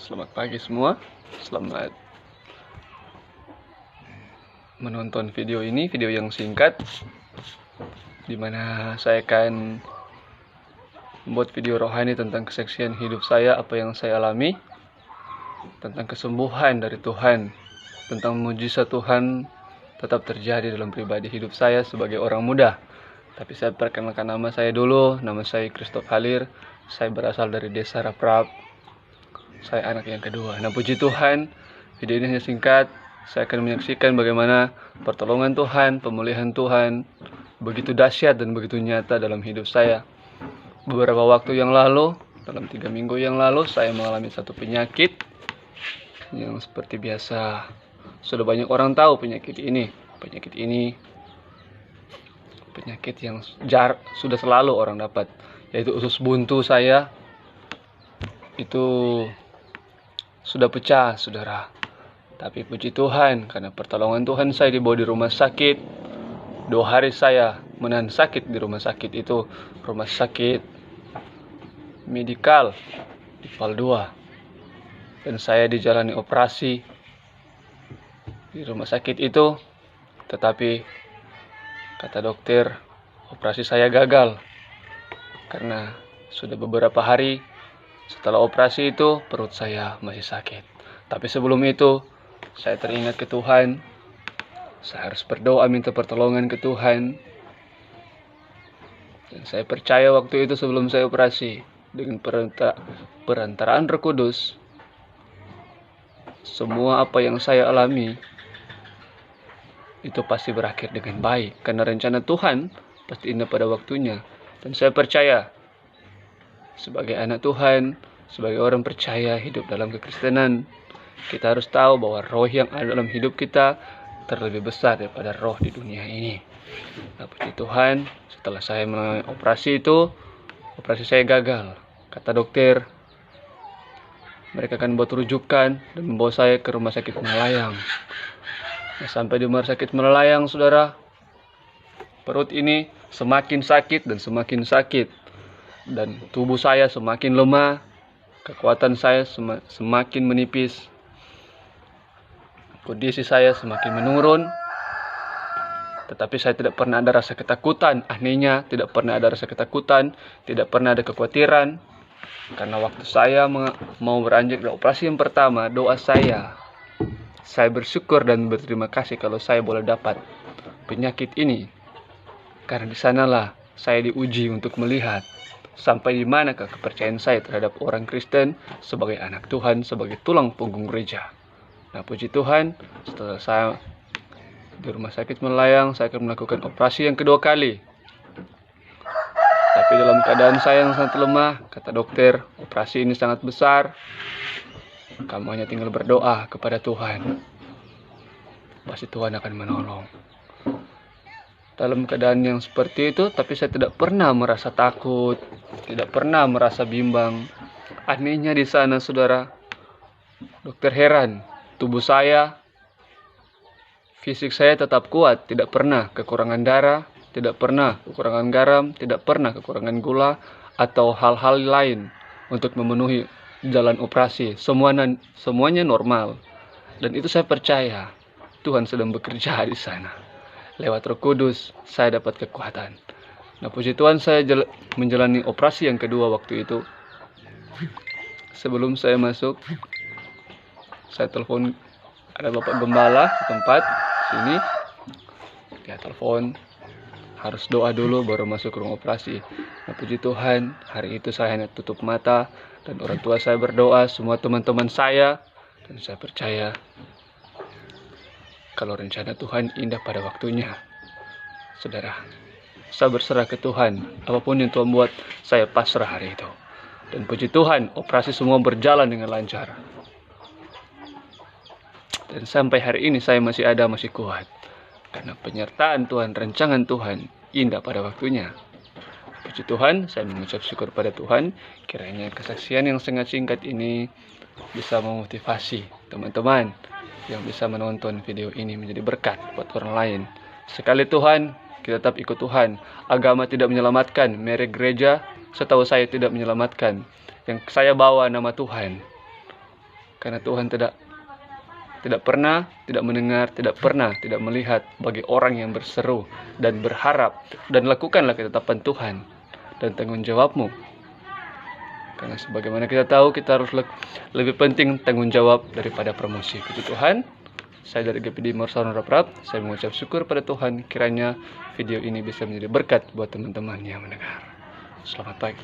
Selamat pagi semua. Selamat menonton video ini, video yang singkat di mana saya akan membuat video rohani tentang kesaksian hidup saya, apa yang saya alami, tentang kesembuhan dari Tuhan, tentang mujizat Tuhan tetap terjadi dalam pribadi hidup saya sebagai orang muda. Tapi saya perkenalkan nama saya dulu. Nama saya Christoph Halir. Saya berasal dari desa Raprap. Saya anak yang kedua. Nah, puji Tuhan, video ini hanya singkat. Saya akan menyaksikan bagaimana pertolongan Tuhan, pemulihan Tuhan begitu dahsyat dan begitu nyata dalam hidup saya. Beberapa waktu yang lalu, dalam 3 minggu yang lalu, saya mengalami satu penyakit yang seperti biasa sudah banyak orang tahu penyakit ini. Penyakit yang sudah selalu orang dapat, yaitu usus buntu saya itu sudah pecah, saudara. Tapi puji Tuhan, karena pertolongan Tuhan saya dibawa di rumah sakit. 2 hari saya menahan sakit di rumah sakit itu, rumah sakit medikal di Val 2. Dan saya dijalani operasi di rumah sakit itu. Tetapi kata dokter, operasi saya gagal. Karena sudah beberapa hari setelah operasi itu, perut saya masih sakit. Tapi sebelum itu, saya teringat ke Tuhan. Saya harus berdoa minta pertolongan ke Tuhan. Dan saya percaya waktu itu sebelum saya operasi, dengan perantaraan Roh Kudus, semua apa yang saya alami itu pasti berakhir dengan baik. Karena rencana Tuhan pasti indah pada waktunya. Dan saya percaya, sebagai anak Tuhan, sebagai orang percaya hidup dalam kekristenan, kita harus tahu bahwa roh yang ada dalam hidup kita terlebih besar daripada roh di dunia ini. Nah, puji Tuhan, setelah saya mengalami operasi itu, operasi saya gagal. Kata dokter, mereka akan buat rujukan dan membawa saya ke rumah sakit Melayang. Nah, sampai di rumah sakit Melayang, saudara, perut ini semakin sakit dan semakin sakit. Dan tubuh saya semakin lemah, kekuatan saya semakin menipis, kondisi saya semakin menurun. Tetapi saya tidak pernah ada rasa ketakutan. Anehnya, tidak pernah ada rasa ketakutan, tidak pernah ada kekhawatiran. Karena waktu saya mau beranjak ke operasi yang pertama, doa saya bersyukur dan berterima kasih kalau saya boleh dapat penyakit ini. Karena di sanalah saya diuji untuk melihat sampai di manakah kepercayaan saya terhadap orang Kristen sebagai anak Tuhan, sebagai tulang punggung gereja. Nah, puji Tuhan, setelah saya di rumah sakit Melayang, saya akan melakukan operasi yang kedua kali. Tapi dalam keadaan saya yang sangat lemah, kata dokter, operasi ini sangat besar. Kamu hanya tinggal berdoa kepada Tuhan. Pasti Tuhan akan menolong. Dalam keadaan yang seperti itu, tapi saya tidak pernah merasa takut, tidak pernah merasa bimbang. Anehnya di sana, saudara, dokter heran, tubuh saya, fisik saya tetap kuat, tidak pernah kekurangan darah, tidak pernah kekurangan garam, tidak pernah kekurangan gula, atau hal-hal lain untuk memenuhi jalan operasi. Semuanya normal. Dan itu saya percaya, Tuhan sedang bekerja di sana. Lewat Roh Kudus, saya dapat kekuatan. Nah, puji Tuhan, saya menjalani operasi yang kedua waktu itu. Sebelum saya masuk, saya telepon, ada Bapak Gembala di tempat sini. Dia telepon, harus doa dulu baru masuk ke ruang operasi. Nah, puji Tuhan, hari itu saya hanya tutup mata, dan orang tua saya berdoa, semua teman-teman saya, dan saya percaya kalau rencana Tuhan indah pada waktunya. Saudara, saya berserah ke Tuhan. Apapun yang Tuhan buat, saya pasrah hari itu. Dan puji Tuhan, operasi semua berjalan dengan lancar. Dan sampai hari ini saya masih kuat. Karena penyertaan Tuhan, rancangan Tuhan indah pada waktunya. Puji Tuhan, saya mengucap syukur pada Tuhan. Kiranya kesaksian yang sangat singkat ini bisa memotivasi teman-teman yang bisa menonton video ini menjadi berkat buat orang lain. Sekali Tuhan, kita tetap ikut Tuhan. Agama tidak menyelamatkan, merek gereja setahu saya tidak menyelamatkan. Yang saya bawa nama Tuhan. Karena Tuhan tidak pernah tidak mendengar, tidak pernah tidak melihat bagi orang yang berseru dan berharap. Dan lakukanlah ketetapan Tuhan dan tanggung jawabmu. Karena sebagaimana kita tahu, kita harus lebih penting tanggung jawab daripada promosi. Puji Tuhan. Saya dari GPD Morsaron Raprap. Saya mengucap syukur pada Tuhan, kiranya video ini bisa menjadi berkat buat teman-teman yang mendengar. Selamat pagi.